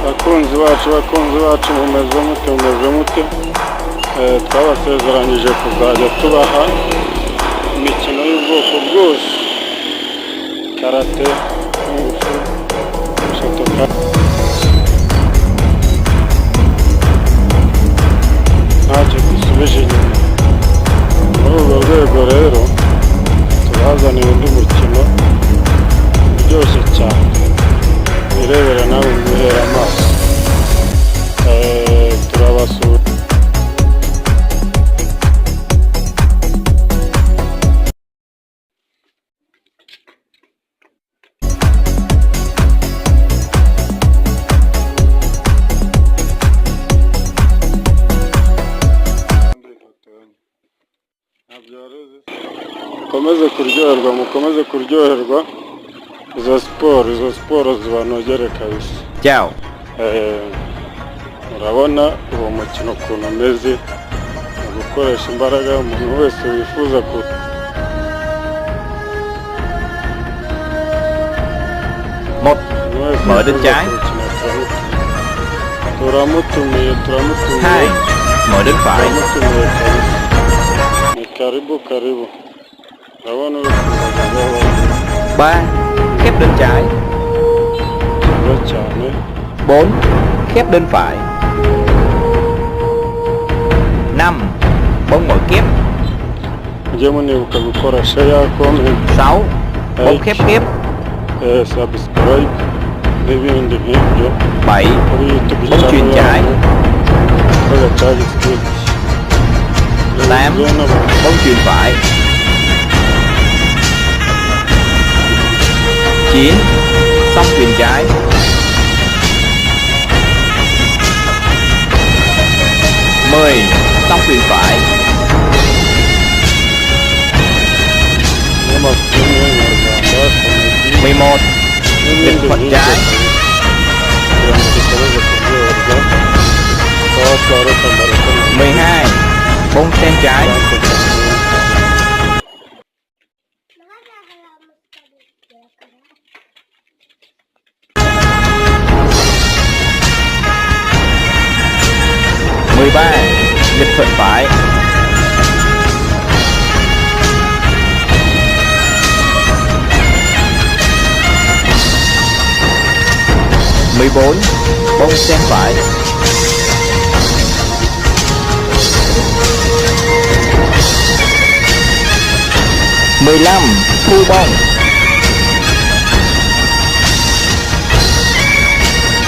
bakunzi bacu mumeze mute twabasezeranyije kuzajya tubaha imikino y'ubwoko bwose, karate, kung-fu, shotokan. Ntacyo dusubije inyuma. Muri urwo rwego rero tubazaniye undi mukino uryoshye cyane, wirebera nawe wihere amaso. Turabasura. mukomeze kuryoherwa izo siporo zibanogere kabisa. Ciao. Urabona uwo mukino ukuntu umeze, gukoresha imbaraga umuntu wese wifuza Một, mở bên trái. Turamutumiye. 2, mở bên phải. Karibu. Urabona 3, khép bên trái. 4, khép bên phải. 5, bông mở kép. 6, bông khép kép. subscribe n'ibindi nk'ibyo. 7, bông chuyền trái. 8, bông chuyền phải. 9, xong chuyền trái. 10, xong chuyền phải. 11, nghịch thuận trái. 12, bông sen trái. 13, nghịch thuận phải. 14, bông sen phải. 15, thu bông.